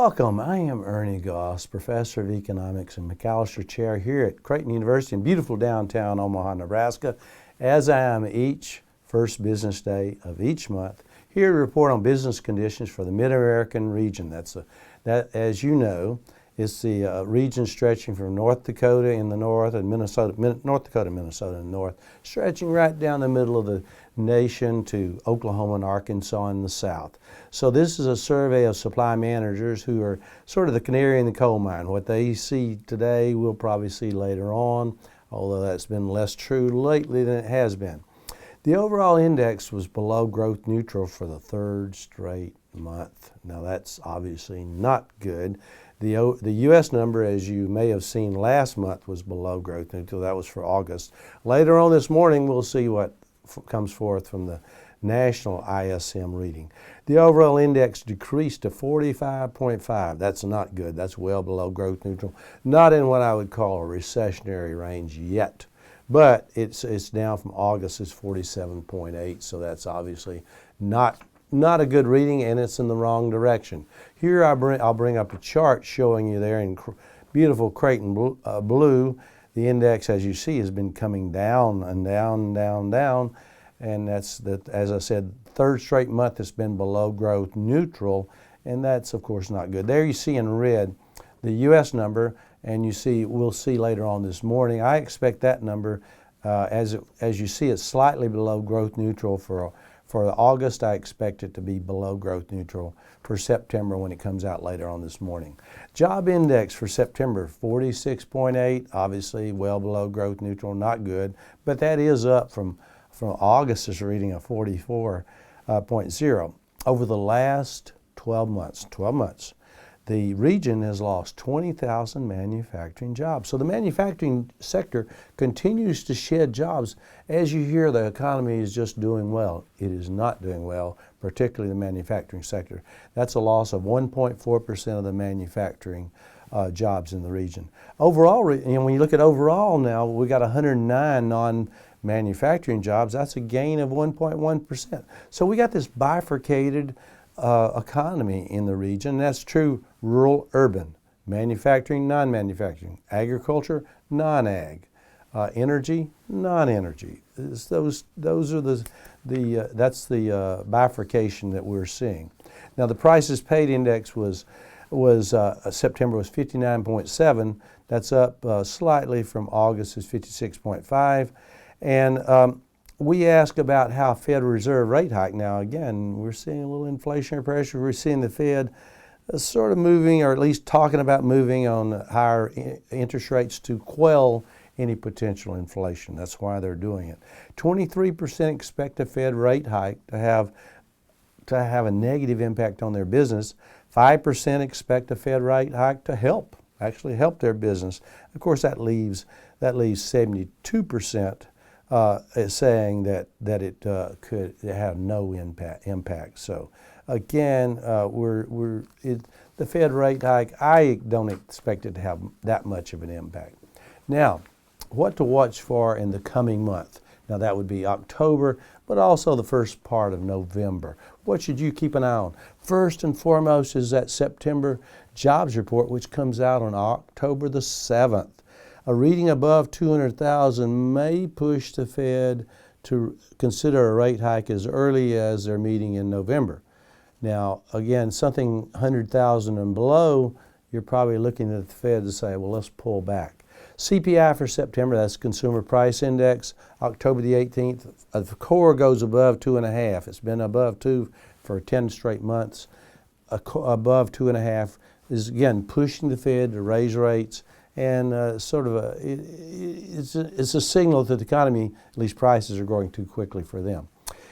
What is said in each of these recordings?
Welcome. I am Ernie Goss, Professor of Economics and McAllister Chair here at Creighton University in beautiful downtown Omaha, Nebraska, as I am each first business day of each month, here to report on business conditions for the Mid-American region. That, as you know, is the region stretching from North Dakota in the north and North Dakota, Minnesota in the north, stretching right down the middle of the nation to Oklahoma and Arkansas in the south. So this is a survey of supply managers who are sort of the canary in the coal mine. What they see today, we'll probably see later on, although that's been less true lately than it has been. The overall index was below growth neutral for the third straight month. Now that's obviously not good. The U.S. number, as you may have seen last month, was below growth neutral. That was for August. Later on this morning, we'll see what comes forth from the national ISM reading. The overall index decreased to 45.5. That's not good. That's well below growth neutral. Not in what I would call a recessionary range yet. But it's down from August is 47.8, so that's obviously not a good reading, and it's in the wrong direction. Here I'll bring up a chart showing you there in beautiful Creighton blue. The index, as you see, has been coming down and down, down, and that's, as I said, third straight month it's been below growth neutral, and that's of course not good. There you see in red the U.S. number, and we'll see later on this morning. I expect that number, as you see, it's slightly below growth neutral for August. I expect it to be below growth neutral for September when it comes out later on this morning. Job index for September, 46.8, obviously well below growth neutral, not good, but that is up from August's reading of 44.0. Over the last 12 months, the region has lost 20,000 manufacturing jobs. So the manufacturing sector continues to shed jobs. As you hear, the economy is just doing well. It is not doing well, particularly the manufacturing sector. That's a loss of 1.4% of the manufacturing jobs in the region. Overall, when you look at overall now, we got 109 non-manufacturing jobs. That's a gain of 1.1%. So we got this bifurcated economy in the region. That's true rural, urban, manufacturing, non-manufacturing, agriculture, non-ag, energy, non-energy. Those are that's the bifurcation that we're seeing. Now the prices paid index was September was 59.7. That's up slightly from August is 56.5, and we ask about how Federal Reserve rate hike. Now again, we're seeing a little inflationary pressure. We're seeing the Fed sort of moving, or at least talking about moving on higher interest rates to quell any potential inflation. That's why they're doing it. 23% expect a Fed rate hike to have a negative impact on their business. 5% expect a Fed rate hike to actually help their business. Of course, that leaves 72% saying that it could have no impact. So again, the Fed rate hike, I don't expect it to have that much of an impact. Now, what to watch for in the coming month? Now that would be October, but also the first part of November. What should you keep an eye on? First and foremost is that September jobs report, which comes out on October the 7th. A reading above 200,000 may push the Fed to consider a rate hike as early as their meeting in November. Now, again, something 100,000 and below, you're probably looking at the Fed to say, well, let's pull back. CPI for September, that's Consumer Price Index, October the 18th. The core goes above 2.5. It's been above 2 for 10 straight months. Above 2.5 is, again, pushing the Fed to raise rates. And it's a signal that the economy, at least prices, are growing too quickly for them.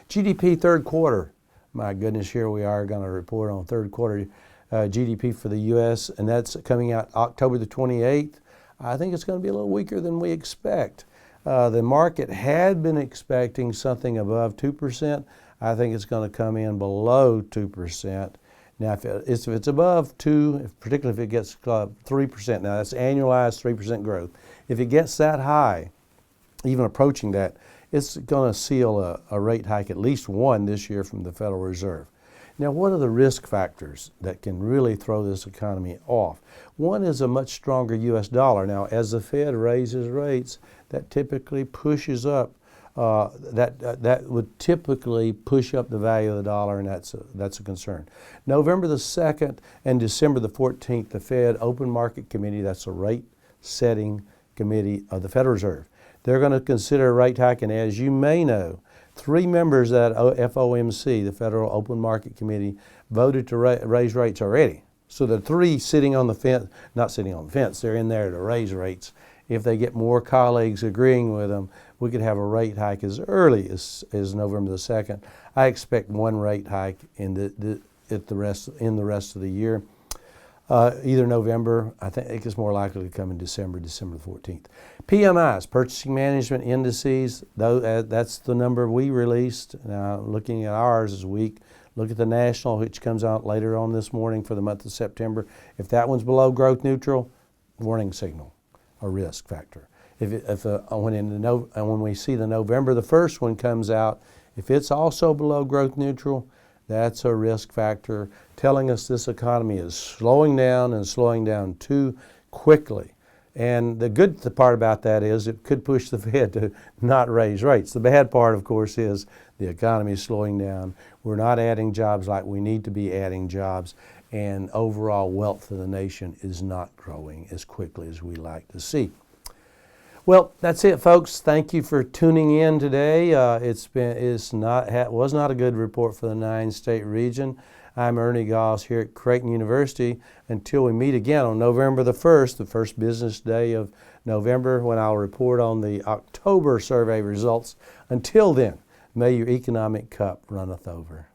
GDP third quarter. My goodness, here we are going to report on third quarter GDP for the U.S., and that's coming out October the 28th. I think it's going to be a little weaker than we expect. The market had been expecting something above 2%. I think it's going to come in below 2%. Now, if it's above 2, particularly if it gets 3%, now that's annualized 3% growth. If it gets that high, even approaching that, it's going to seal a rate hike, at least one this year from the Federal Reserve. Now, what are the risk factors that can really throw this economy off? One is a much stronger U.S. dollar. Now, as the Fed raises rates, that typically pushes up, that would typically push up the value of the dollar, and that's a concern. November the 2nd and December the 14th, the Fed Open Market Committee, that's a rate setting committee of the Federal Reserve, they're going to consider a rate hike, and as you may know, 3 members of that FOMC, the Federal Open Market Committee, voted to raise rates already. So the 3 sitting on the fence, not sitting on the fence, they're in there to raise rates. If they get more colleagues agreeing with them, we could have a rate hike as early as November the 2nd. I expect 1 rate hike in the rest of the year. Either November, I think it's more likely to come in December the 14th. PMIs, Purchasing Management Indices, that's the number we released. Now, looking at ours this week, look at the national, which comes out later on this morning for the month of September. If that one's below growth neutral, warning signal, a risk factor. When we see the November the 1st one comes out, if it's also below growth neutral, that's a risk factor telling us this economy is slowing down and slowing down too quickly. And the good part about that is it could push the Fed to not raise rates. The bad part, of course, is the economy is slowing down. We're not adding jobs like we need to be adding jobs, and overall wealth of the nation is not growing as quickly as we like to see. Well, that's it, folks. Thank you for tuning in today. Was not a good report for the 9-state region. I'm Ernie Goss here at Creighton University. Until we meet again on November the 1st, the first business day of November, when I'll report on the October survey results. Until then, may your economic cup runneth over.